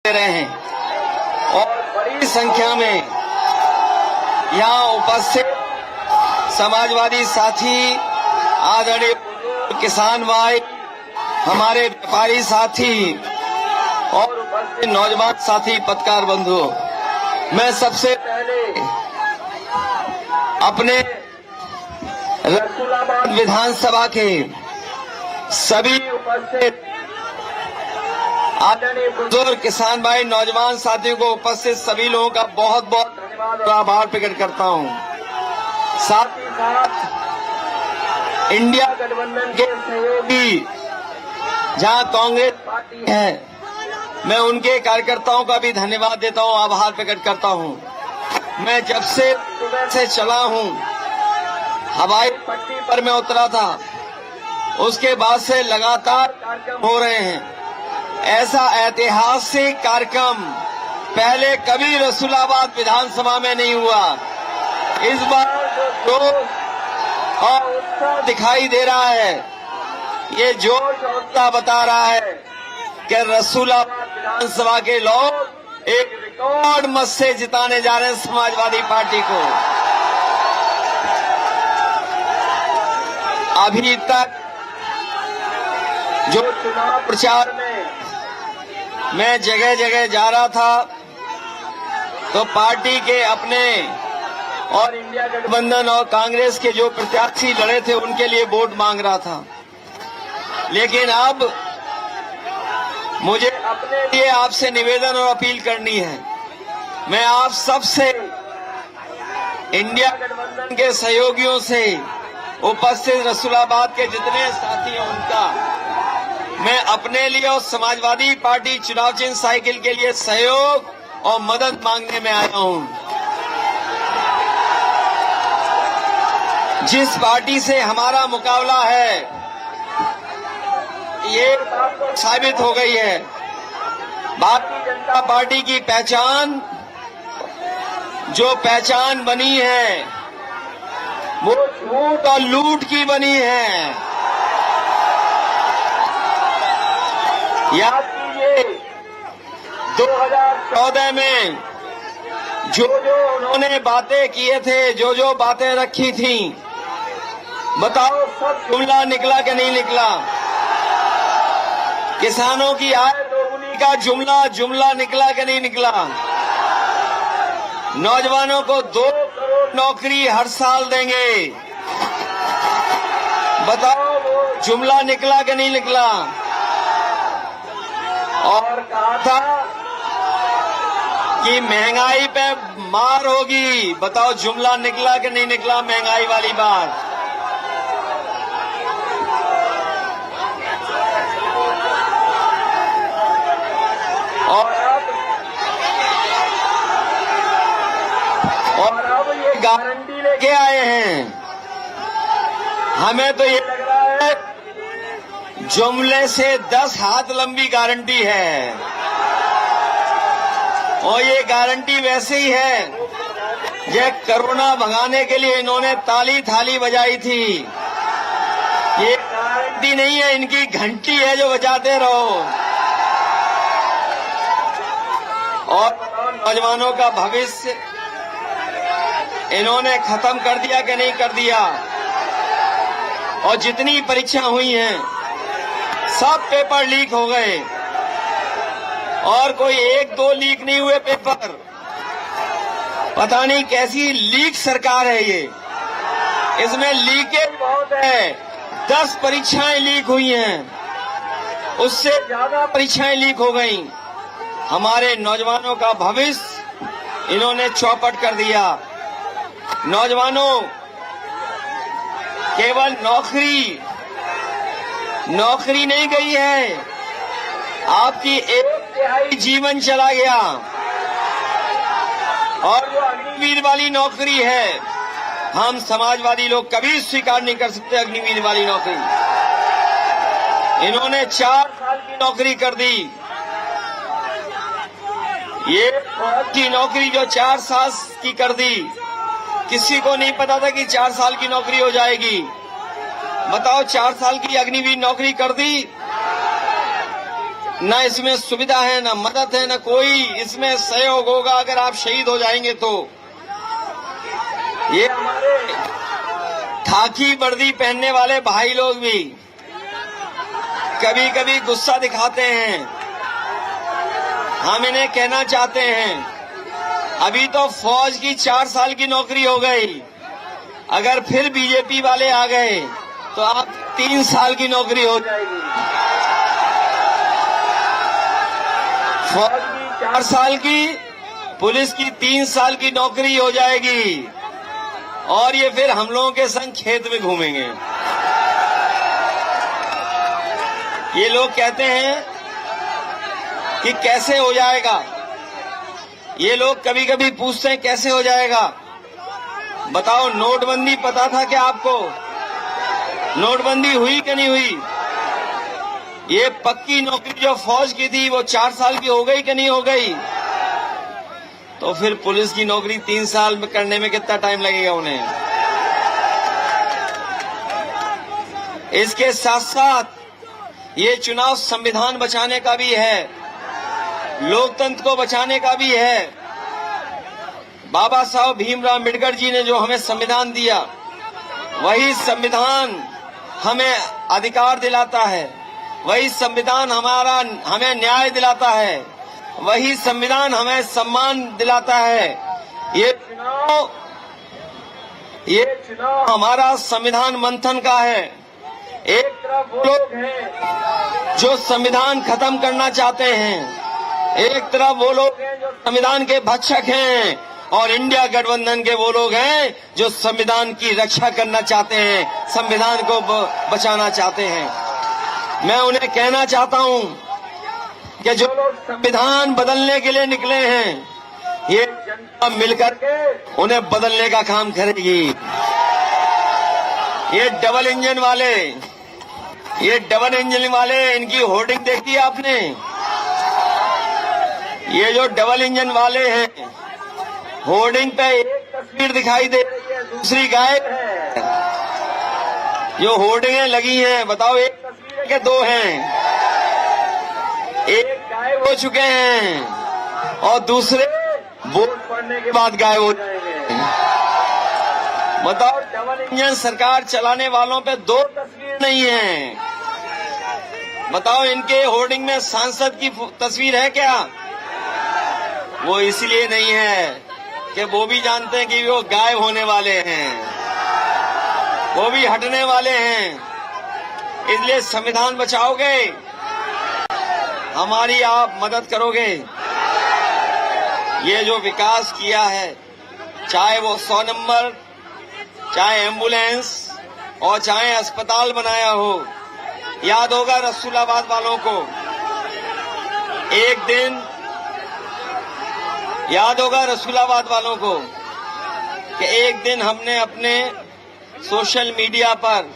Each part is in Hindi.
दे रहे हैं और बड़ी संख्या में यहाँ उपस्थित समाजवादी साथी, आदरणीय किसान भाई, हमारे व्यापारी साथी और उपस्थित नौजवान साथी, पत्रकार बंधु, मैं सबसे पहले अपने रसूलाबाद विधानसभा के सभी उपस्थित आदरणीय बुजुर्ग किसान भाई, नौजवान साथियों को, उपस्थित सभी लोगों का बहुत बहुत धन्यवाद और आभार प्रकट करता हूं। साथ ही साथ इंडिया गठबंधन के सहयोगी जहां कांग्रेस पार्टी है, मैं उनके कार्यकर्ताओं का भी धन्यवाद देता हूं, आभार प्रकट करता हूं। मैं जब से सुबह से चला हूं, हवाई पट्टी पर मैं उतरा था, उसके बाद से लगातार कार्यक्रम हो रहे हैं। ऐसा ऐतिहासिक कार्यक्रम पहले कभी रसूलाबाद विधानसभा में नहीं हुआ। इस बार जो जोश और उत्साह दिखाई दे रहा है, ये जोश और उत्साह बता रहा है कि रसूलाबाद विधानसभा के लोग एक रिकॉर्ड मत से जिताने जा रहे हैं समाजवादी पार्टी को। अभी तक जो चुनाव प्रचार में मैं जगह जगह जा रहा था, तो पार्टी के अपने और इंडिया गठबंधन और कांग्रेस के जो प्रत्याशी लड़े थे, उनके लिए वोट मांग रहा था। लेकिन अब मुझे अपने लिए आपसे निवेदन और अपील करनी है। मैं आप सबसे, इंडिया गठबंधन के सहयोगियों से, उपस्थित रसूलाबाद के जितने साथी हैं उनका, मैं अपने लिए और समाजवादी पार्टी चुनाव चिन्ह साइकिल के लिए सहयोग और मदद मांगने में आया हूं। जिस पार्टी से हमारा मुकाबला है, ये बात साबित हो गई है। भारतीय जनता पार्टी की पहचान, जो पहचान बनी है, वो झूठ और लूट की बनी है। याद कीजिए 2014 में जो उन्होंने बातें किए थे, जो बातें रखी थी, बताओ सब जुमला निकला कि नहीं निकला? किसानों की आय दोगुनी का जुमला निकला कि नहीं निकला? नौजवानों को 2 करोड़ नौकरी हर साल देंगे, बताओ वो जुमला निकला कि नहीं निकला? और कहा था कि महंगाई पे मार होगी, बताओ जुमला निकला कि नहीं निकला? महंगाई वाली बात। और अब ये गारंटी लेके आए हैं। हमें तो ये लग रहा है जुमले से 10 हाथ लंबी गारंटी है। और ये गारंटी वैसे ही है, ये कोरोना भगाने के लिए इन्होंने ताली थाली बजाई थी। ये गारंटी नहीं है, इनकी घंटी है जो बजाते रहो। और नौजवानों का भविष्य इन्होंने खत्म कर दिया कि नहीं कर दिया? और जितनी परीक्षा हुई हैं, सब पेपर लीक हो गए, और कोई 1-2 लीक नहीं हुए पेपर। पता नहीं कैसी लीक सरकार है ये, इसमें लीकेज बहुत है। 10 परीक्षाएं लीक हुई हैं, उससे ज्यादा परीक्षाएं लीक हो गई। हमारे नौजवानों का भविष्य इन्होंने चौपट कर दिया। नौजवानों, केवल नौकरी नहीं गई है, आपकी 1/3 जीवन चला गया। और जो अग्निवीर वाली नौकरी है, हम समाजवादी लोग कभी स्वीकार नहीं कर सकते। अग्निवीर वाली नौकरी इन्होंने 4 साल की नौकरी कर दी। ये फौज की नौकरी जो 4 साल की कर दी, किसी को नहीं पता था कि 4 साल की नौकरी हो जाएगी। बताओ, 4 साल की अग्निवीर नौकरी कर दी। न इसमें सुविधा है, न मदद है, न कोई इसमें सहयोग होगा अगर आप शहीद हो जाएंगे तो। ये हमारे खाकी वर्दी पहनने वाले भाई लोग भी कभी कभी गुस्सा दिखाते हैं। हम इन्हें कहना चाहते हैं, अभी तो फौज की 4 साल की नौकरी हो गई, अगर फिर बीजेपी वाले आ गए तो आप 3 साल की नौकरी हो जाएगी। फौज की 4 साल की, पुलिस की 3 साल की नौकरी हो जाएगी और ये फिर हम लोगों के संग खेत में घूमेंगे। ये लोग कहते हैं कि कैसे हो जाएगा, ये लोग कभी कभी पूछते हैं कैसे हो जाएगा। बताओ, नोटबंदी पता था क्या आपको? नोटबंदी हुई कि नहीं हुई? ये पक्की नौकरी जो फौज की थी वो 4 साल की हो गई कि नहीं हो गई? तो फिर पुलिस की नौकरी 3 साल में करने में कितना टाइम लगेगा उन्हें? इसके साथ साथ ये चुनाव संविधान बचाने का भी है, लोकतंत्र को बचाने का भी है। बाबा साहब भीमराव अम्बेडकर जी ने जो हमें संविधान दिया, वही संविधान हमें अधिकार दिलाता है, वही संविधान हमें न्याय दिलाता है, वही संविधान हमें सम्मान दिलाता है। ये चुनाव हमारा संविधान मंथन का है। एक तरफ वो लोग हैं जो संविधान खत्म करना चाहते हैं, एक तरफ वो लोग हैं जो संविधान के भक्षक हैं, और इंडिया गठबंधन के वो लोग हैं जो संविधान की रक्षा करना चाहते हैं, संविधान को बचाना चाहते हैं। मैं उन्हें कहना चाहता हूं कि जो लोग संविधान बदलने के लिए निकले हैं, ये जनता मिलकर के उन्हें बदलने का काम करेगी। ये डबल इंजन वाले इनकी होर्डिंग देखी आपने? ये जो डबल इंजन वाले हैं, होर्डिंग पे एक तस्वीर दिखाई दे रही है, दूसरी गायब है। जो होर्डिंगें लगी हैं, बताओ एक तस्वीर के 2 हैं, एक गायब हो चुके हैं और दूसरे वोट पड़ने के बाद गायब हो जाएंगे। बताओ, डबल इंजन सरकार चलाने वालों पे 2 तस्वीर नहीं है। बताओ, इनके होर्डिंग में सांसद की तस्वीर है क्या? वो इसलिए नहीं है कि वो भी जानते हैं कि वो गायब होने वाले हैं, वो भी हटने वाले हैं। इसलिए संविधान बचाओगे, हमारी आप मदद करोगे। ये जो विकास किया है, चाहे वो 100 नंबर, चाहे एम्बुलेंस और चाहे अस्पताल बनाया हो। याद होगा रसूलाबाद वालों को, एक दिन याद होगा रसूलाबाद वालों को कि एक दिन हमने अपने सोशल मीडिया पर,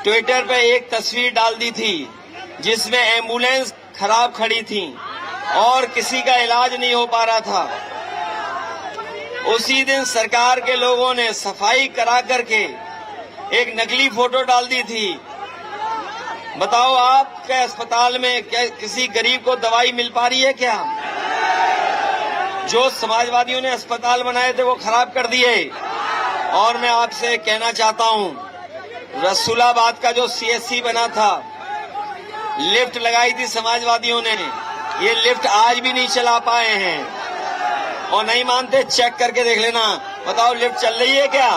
ट्विटर पे एक तस्वीर डाल दी थी जिसमें एम्बुलेंस खराब खड़ी थी और किसी का इलाज नहीं हो पा रहा था। उसी दिन सरकार के लोगों ने सफाई करा करके एक नकली फोटो डाल दी थी। बताओ, आपके अस्पताल में क्या किसी गरीब को दवाई मिल पा रही है क्या? जो समाजवादियों ने अस्पताल बनाए थे वो खराब कर दिए। और मैं आपसे कहना चाहता हूं, रसूलाबाद का जो सीएससी बना था, लिफ्ट लगाई थी समाजवादियों ने, ये लिफ्ट आज भी नहीं चला पाए हैं। और नहीं मानते, चेक करके देख लेना। बताओ, लिफ्ट चल रही है क्या?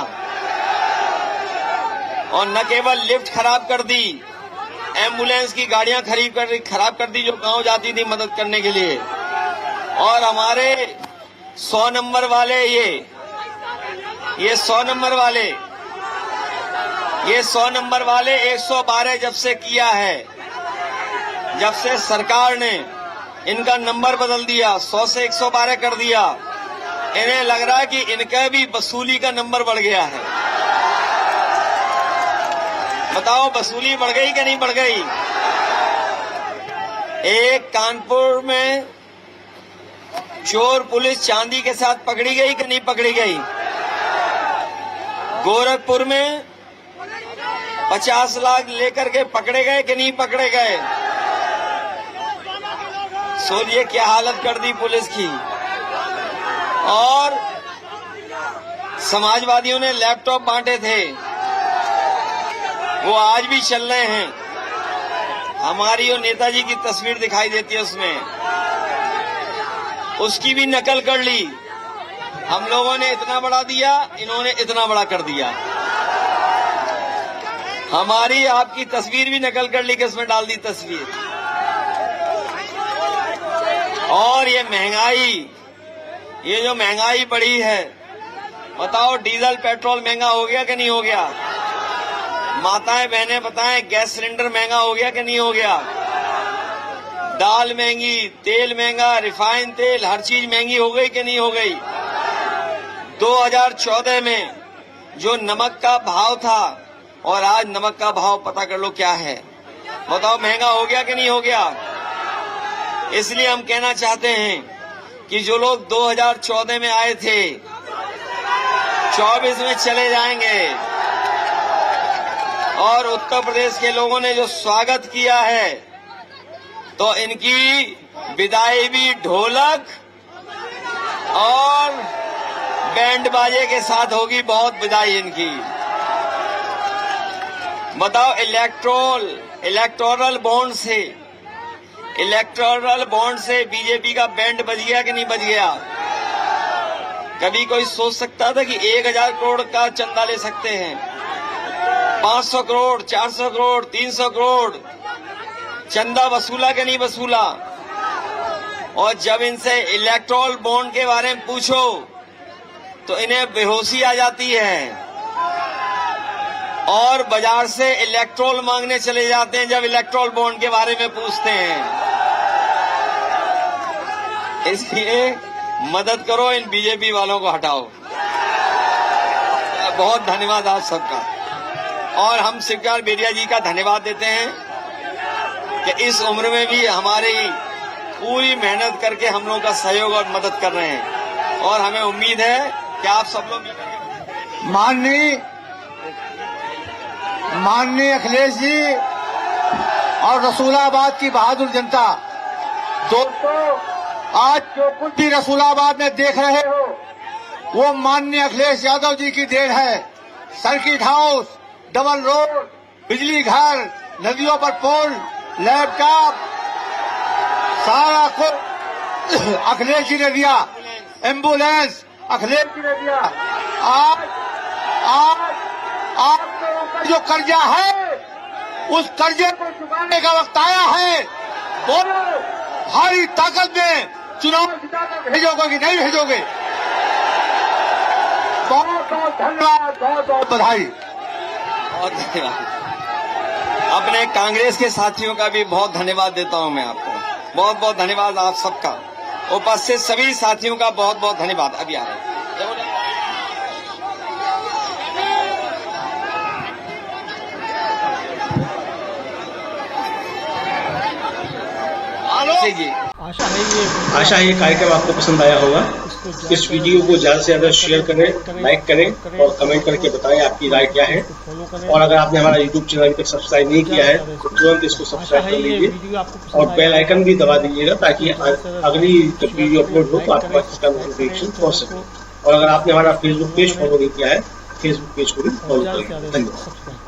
और न केवल लिफ्ट खराब कर दी, एम्बुलेंस की गाड़ियां खराब कर दी जो गांव जाती थी मदद करने के लिए। और हमारे 100 नंबर वाले, ये 100 नंबर वाले 112 जब से किया है, जब से सरकार ने इनका नंबर बदल दिया, 100 से 112 कर दिया, इन्हें लग रहा है कि इनका भी वसूली का नंबर बढ़ गया है। बताओ, वसूली बढ़ गई कि नहीं बढ़ गई? एक कानपुर में चोर पुलिस चांदी के साथ पकड़ी गई कि नहीं पकड़ी गई? गोरखपुर में 50 लाख लेकर के पकड़े गए कि नहीं पकड़े गए? सोचिए क्या हालत कर दी पुलिस की। और समाजवादियों ने लैपटॉप बांटे थे, वो आज भी चल रहे हैं। हमारी और नेताजी की तस्वीर दिखाई देती है उसमें, उसकी भी नकल कर ली। हम लोगों ने इतना बड़ा दिया, इन्होंने इतना बड़ा कर दिया। हमारी आपकी तस्वीर भी नकल कर ली, किसमें डाल दी तस्वीर। और ये महंगाई, ये जो महंगाई बढ़ी है, बताओ डीजल पेट्रोल महंगा हो गया कि नहीं हो गया? माताएं बहनें बताएं, गैस सिलेंडर महंगा हो गया कि नहीं हो गया? दाल महंगी, तेल महंगा, रिफाइन तेल, हर चीज महंगी हो गई कि नहीं हो गई? 2014 में जो नमक का भाव था और आज नमक का भाव पता कर लो क्या है। बताओ महंगा हो गया कि नहीं हो गया? इसलिए हम कहना चाहते हैं कि जो लोग 2014 में आए थे 24 में चले जाएंगे। और उत्तर प्रदेश के लोगों ने जो स्वागत किया है, तो इनकी विदाई भी ढोलक और बैंड बाजे के साथ होगी। बहुत विदाई इनकी। बताओ इलेक्टोरल बॉन्ड से बीजेपी का बैंड बज गया कि नहीं बज गया? कभी कोई सोच सकता था कि 1000 करोड़ का चंदा ले सकते हैं? 500 करोड़, 400 करोड़, 300 करोड़ चंदा वसूला कि नहीं वसूला? और जब इनसे इलेक्टोरल बॉन्ड के बारे में पूछो तो इन्हें बेहोशी आ जाती है और बाजार से इलेक्ट्रोल मांगने चले जाते हैं जब इलेक्ट्रोल बॉन्ड के बारे में पूछते हैं। इसलिए मदद करो, इन बीजेपी वालों को हटाओ। बहुत धन्यवाद आप सबका। और हम शिवकुमार बेरिया जी का धन्यवाद देते हैं कि इस उम्र में भी हमारी पूरी मेहनत करके हम लोगों का सहयोग और मदद कर रहे हैं। और हमें उम्मीद है कि आप सब लोग माननीय अखिलेश जी और रसूलाबाद की बहादुर जनता, दोस्तों आज जो कुछ भी रसूलाबाद में देख रहे हो वो माननीय अखिलेश यादव जी की देन है। सर्किट हाउस, डबल रोड, बिजली घर, नदियों पर पुल, लैपटॉप, सारा कुछ अखिलेश जी ने दिया। एम्बुलेंस अखिलेश जी ने दिया। आज जो कर्जा है उस कर्जे को चुकाने का वक्त आया है। बोलो भारी ताकत में चुनाव जिताकर भेजोगे कि नहीं भेजोगे? बहुत बहुत धन्यवाद, बहुत बहुत बधाई। बहुत धन्यवाद। अपने कांग्रेस के साथियों का भी बहुत धन्यवाद देता हूं मैं आपको। बहुत बहुत धन्यवाद आप सबका। उपस्थित सभी साथियों का बहुत बहुत धन्यवाद। अभी आ रहे हैं। आशा है ये कार्यक्रम आपको पसंद आया होगा। इस वीडियो को ज्यादा से ज्यादा शेयर करें, लाइक करें और कमेंट करके बताएं आपकी राय क्या है। और अगर आपने हमारा यूट्यूब चैनल अभी तक सब्सक्राइब नहीं किया है तो तुरंत इसको सब्सक्राइब कर लीजिए और बेल आइकन भी दबा दीजिएगा ताकि अगली जब वीडियो अपलोड हो तो आपके पास इसका नोटिफिकेशन पहुंच सके। और अगर आपने हमारा फेसबुक पेज फॉलो नहीं किया है, फेसबुक पेज को भी फॉलो करें। धन्यवाद।